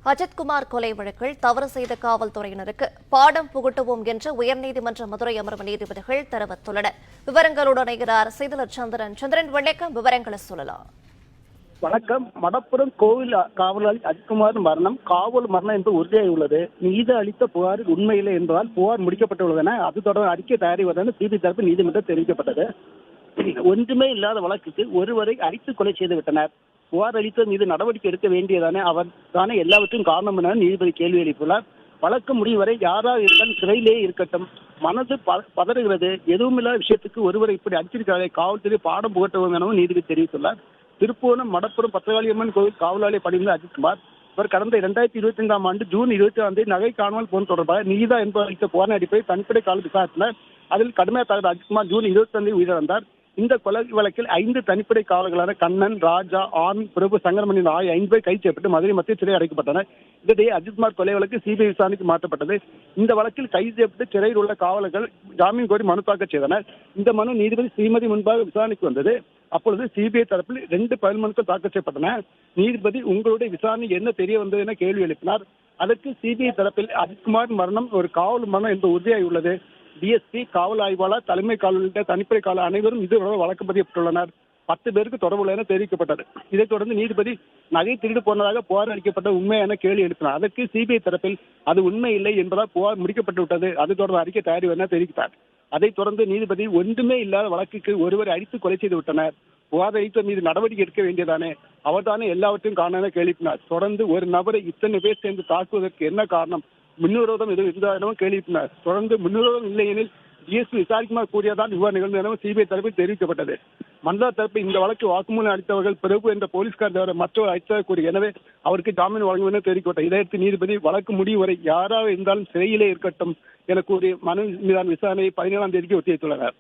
அஜித்குமார் கொலை வழக்கில் தவறு செய்த காவல்துறையினருக்கு பாடம் புகட்டுவோம் என்று உயர்நீதிமன்ற மதுரை அமர்வு நீதிபதிகள் தெரிவித்துள்ளனர். விவரங்களுடன் இணைகிறார் செய்தியாளர் சந்திரன். சந்திரன், வணக்கம். விவரங்களை சொல்லலாம். வணக்கம். மடப்புறம் கோவில் காவலாளி அஜித்குமார் மரணம் காவல் மரணம் என்று உறுதியாகியுள்ளது. நீதி அளித்த புகார் உண்மையில்லை என்பதால் புகார் முடிக்கப்பட்டுள்ளதென அது தொடர்பான அறிக்கை தயாரிவதென சிபிஐ தரப்பு நீதிமன்றம் தெரிவிக்கப்பட்டது. ஒன்றுமே இல்லாத வழக்குக்கு ஒருவரை அடித்து கொலை செய்துவிட்டனர். புகார் அளித்த மீது நடவடிக்கை எடுக்க வேண்டியதானே அவர் தானே எல்லாவற்றும் காரணம் என நீதிபதி கேள்வி எழுப்பியுள்ளார். வழக்கு முடிவரை யாராக இருந்தாலும் சிறையிலேயே இருக்கட்டும், மனது பதறுகிறது. எதுவுமில்லாத விஷயத்துக்கு ஒருவரை இப்படி அடிச்சிருக்காங்க, காவல்துறை பாடம் புகட்டுவோம் எனவும் நீதிபதி தெரிவித்துள்ளார். திருப்புவனம் மடப்புறம் பத்திரகாளியம்மன் கோவில் காவலாளி பணிந்த அஜித்குமார் இவர் கடந்த 2025ஆம் ஆண்டு ஜூன் 26 நகை காணாமல் போன தொடர்பாக நீதா என்பவர் அளித்த புகாரின் அடிப்படையில் தனிப்படை காவல் விசாரணையில் அதில் கடுமையாக தகவல் அஜித்குமார் ஜூன் 25 உயிரிழந்தார். இந்த கொலை வழக்கில் 5 தனிப்படை காவலர்களான கண்ணன், ராஜா, ஆண், பிரபு, சங்கரமணி ஆகிய 5 பேர் கைது செய்யப்பட்டு மதுரை மத்திய சிறை அடைக்கப்பட்டனர். இதனிடையே அஜித்குமார் கொலை வழக்கு சிபிஐ விசாரணைக்கு மாற்றப்பட்டது. இந்த வழக்கில் கைது செய்யப்பட்டு சிறையில் உள்ள காவலர்கள் ஜாமீன் கோரி மனு தாக்கல் செய்தனர். இந்த மனு நீதிபதி ஸ்ரீமதி முன்பாக விசாரணைக்கு வந்தது. அப்பொழுது சிபிஐ தரப்பில் 2 பதில் மனுக்கள் தாக்கல் செய்யப்பட்டன. நீதிபதி உங்களுடைய விசாரணை என்ன தெரிய வந்தது என கேள்வி எழுப்பினார். அதற்கு சிபிஐ தரப்பில் அஜித்குமார் மரணம் ஒரு காவல் மரணம் என்று உறுதியாகியுள்ளது. டிஎஸ்பி, காவல் ஆய்வாளர், தலைமை காவல் உள்ளிட்ட தனிப்படை காவலர் அனைவரும் இது வழக்கு பதியப்பட்டுள்ளனர். 10 பேருக்கு தொடர்புள்ள என தெரிவிக்கப்பட்டது. இதைத் தொடர்ந்து நீதிபதி நகை திருடு போனதாக புகார் அளிக்கப்பட்ட உண்மை என கேள்வி எழுப்பினார். அதற்கு சிபிஐ தரப்பில் அது உண்மை இல்லை என்பதால் புகார் முடிக்கப்பட்டு விட்டது, அது தொடர்ந்து அறிக்கை தயாரிவு என தெரிவித்தார். அதைத் தொடர்ந்து நீதிபதி ஒன்றுமே இல்லாத வழக்குக்கு ஒருவரை அடித்து கொலை செய்து விட்டனர், புகார் அளித்த மீது நடவடிக்கை எடுக்க வேண்டியதானே, அவர்தானே எல்லாவற்றையும் காரணம் என கேள்வி எழுப்பினார். தொடர்ந்து ஒரு நபரை இத்தனை பேர் சேர்ந்து தாக்குவதற்கு என்ன காரணம், முன்விரோதம் எதுவும் இருந்தாலும் கேள்வி எழுப்பினார். தொடர்ந்து முன்விரோதம் இல்லை எனில் டிஎஸ்பி விசாரிக்குமாறு கூறியதான் இவ்வாறு நிகழ்ந்தது என சிபிஐ தரப்பில் தெரிவிக்கப்பட்டது. மந்தா தரப்பு இந்த வழக்கு வாக்குமூலம் அளித்தவர்கள் பிரபு என்ற போலீஸ்கார் தவிர மற்றவர் அளித்ததாக கூறிய, எனவே அவருக்கு ஜாமீன் வழங்கும் என தெரிவிக்கப்பட்டது. இதையடுத்து நீதிபதி வழக்கு முடிவு வரை யாராக இருந்தாலும் சிறையிலே இருக்கட்டும் என கூறி மனு மீதான விசாரணையை 17ஆம் தேதிக்கு ஒத்திவைத்துள்ளனர்.